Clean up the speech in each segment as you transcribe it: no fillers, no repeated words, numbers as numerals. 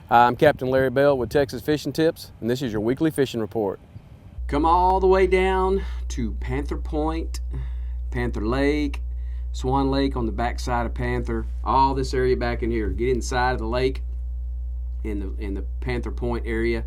Hi, I'm Captain Larry Bell with Texas Fishing Tips, and this is your weekly fishing report. Come all the way down to Panther Point, Panther Lake, Swan Lake on the backside of Panther, all this area back in here. Get inside of the lake in the Panther Point area.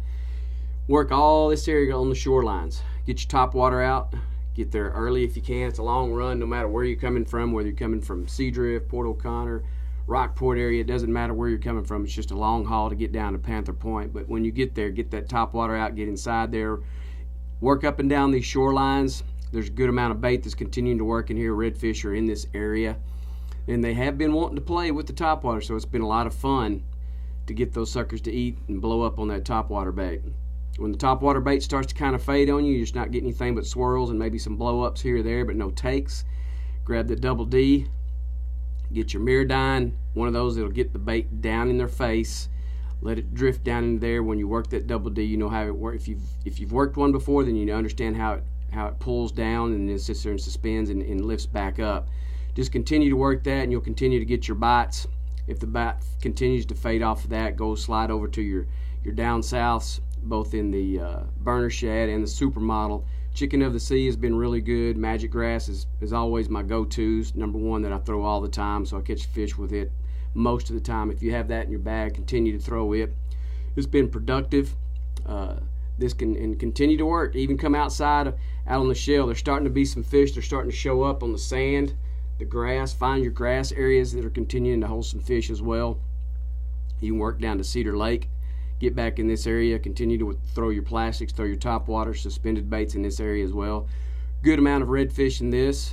Work all this area on the shorelines. Get your top water out. Get there early if you can. It's a long run no matter where you're coming from, whether you're coming from Cedar, Port O'Connor, Rockport area. It doesn't matter where you're coming from. It's just a long haul to get down to Panther Point. But when you get there, get that top water out, get inside there, work up and down these shorelines. There's a good amount of bait that's continuing to work in here. Redfish are in this area, and they have been wanting to play with the topwater, so it's been a lot of fun to get those suckers to eat and blow up on that topwater bait. When the topwater bait starts to kind of fade on you, you're just not getting anything but swirls and maybe some blow ups here or there, but no takes. Grab the double D, get your Mirrodine, one of those that'll get the bait down in their face. Let it drift down into there. When you work that double D, you know how it works. If you've worked one before, then you understand how it pulls down and then sits there and suspends and lifts back up. Just continue to work that, and you'll continue to get your bites. If the bite continues to fade off of that, go slide over to your down souths, both in the burner shad and the supermodel. Chicken of the sea has been really good. Magic grass is always my go-tos. Number one that I throw all the time, so I catch fish with it most of the time. If you have that in your bag, continue to throw it. It's been productive. This can continue to work. Even come outside, out on the shell. There's starting to be some fish. They're starting to show up on the sand, the grass. Find your grass areas that are continuing to hold some fish as well. You can work down to Cedar Lake. Get back in this area. Continue to throw your plastics, throw your top water, suspended baits in this area as well. Good amount of redfish in this.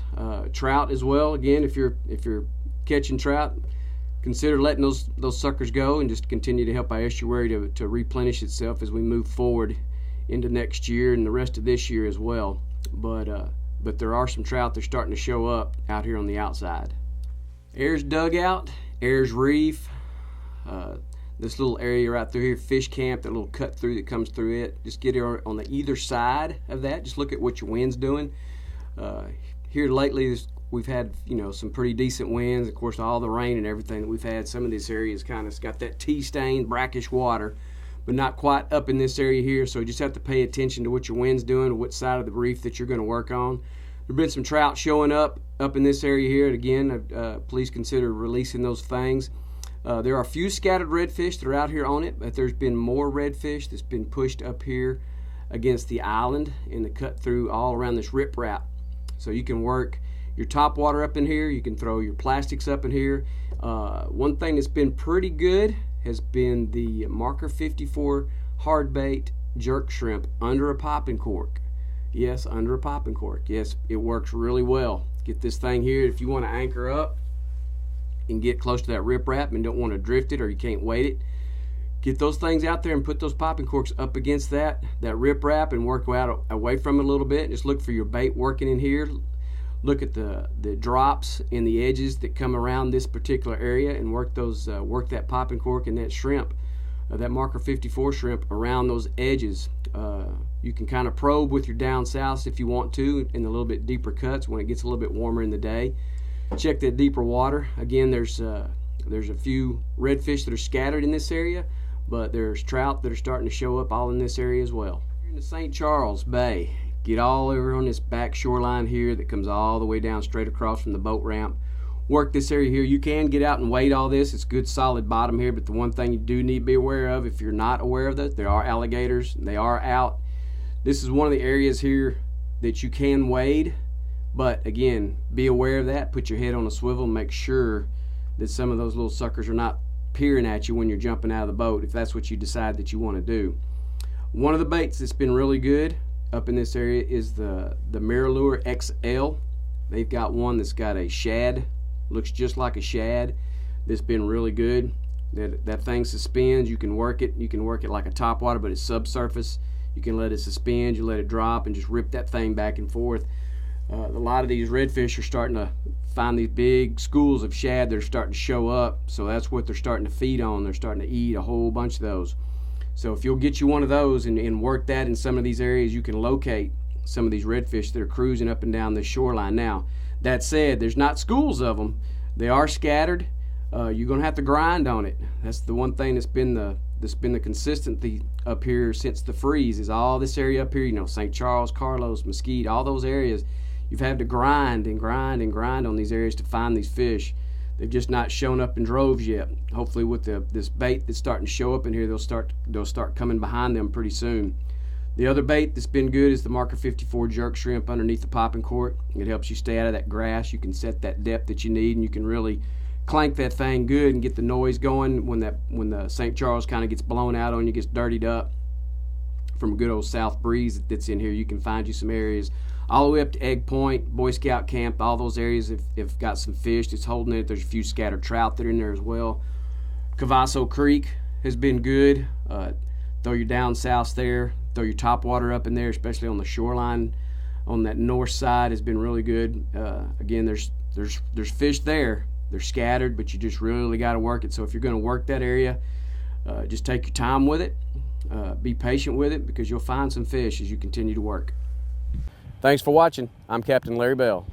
Trout as well. Again, if you're catching trout, consider letting those suckers go and just continue to help our estuary to replenish itself as we move forward into next year and the rest of this year as well. But there are some trout that are starting to show up out here on the outside. There's Dugout, there's Reef. This little area right through here, Fish Camp, that little cut through that comes through it. Just get here on the either side of that. Just look at what your wind's doing. Here lately, we've had some pretty decent winds. Of course, all the rain and everything that we've had. Some of this area has kind of got that tea-stained, brackish water, but not quite up in this area here. So you just have to pay attention to what your wind's doing, what side of the reef that you're going to work on. There've been some trout showing up in this area here. And again, please consider releasing those things. There are a few scattered redfish that are out here on it, but there's been more redfish that's been pushed up here against the island and the cut through all around this riprap. So you can work your top water up in here. You can throw your plastics up in here. One thing that's been pretty good has been the Marker 54 hard bait jerk shrimp under a popping cork. Yes, under a popping cork. Yes, it works really well. Get this thing here if you want to anchor up and get close to that riprap and don't want to drift it or you can't weight it. Get those things out there and put those popping corks up against that riprap and work out away from it a little bit. Just look for your bait working in here. Look at the drops in the edges that come around this particular area and work that popping cork and that shrimp, that Marker 54 shrimp around those edges. You can kind of probe with your down south if you want to in the little bit deeper cuts when it gets a little bit warmer in the day. Check that deeper water. Again, there's a few redfish that are scattered in this area, but there's trout that are starting to show up all in this area as well. You're in the St. Charles Bay. Get all over on this back shoreline here that comes all the way down straight across from the boat ramp. Work this area here. You can get out and weight all this. It's good solid bottom here, but the one thing you do need to be aware of, if you're not aware of that, there are alligators. They are out. This is one of the areas here that you can wade. But again, be aware of that. Put your head on a swivel and make sure that some of those little suckers are not peering at you when you're jumping out of the boat, if that's what you decide that you want to do. One of the baits that's been really good up in this area is the Mirrolure XL. They've got one that's got a shad, looks just like a shad. That's been really good. That thing suspends. You can work it. You can work it like a topwater, but it's subsurface. You can let it suspend. You let it drop and just rip that thing back and forth. A lot of these redfish are starting to find these big schools of shad that are starting to show up, so that's what they're starting to feed on. They're starting to eat a whole bunch of those. So if you'll get you one of those and work that in some of these areas, you can locate some of these redfish that are cruising up and down the shoreline. Now, that said, there's not schools of them. They are scattered. You're going to have to grind on it. That's the one thing that's been the that's been the consistency up here since the freeze is all this area up here, you know, St. Charles, Carlos, Mesquite, all those areas. You've had to grind and grind and grind on these areas to find these fish. They've just not shown up in droves yet. Hopefully with this bait that's starting to show up in here, they'll start coming behind them pretty soon. The other bait that's been good is the Marker 54 jerk shrimp underneath the popping cork. It helps you stay out of that grass. You can set that depth that you need, and you can really clank that thing good and get the noise going when the St. Charles kind of gets blown out on you, gets dirtied up from a good old south breeze that's in here. You can find you some areas all the way up to Egg Point, Boy Scout Camp. All those areas have got some fish that's holding it. There's a few scattered trout that are in there as well. Cavazzo Creek has been good. Throw your down south there, throw your top water up in there, especially on the shoreline on that north side has been really good. Again, there's fish there. They're scattered, but you just really got to work it. So if you're going to work that area, just take your time with it. Be patient with it, because you'll find some fish as you continue to work. Thanks for watching. I'm Captain Larry Bell.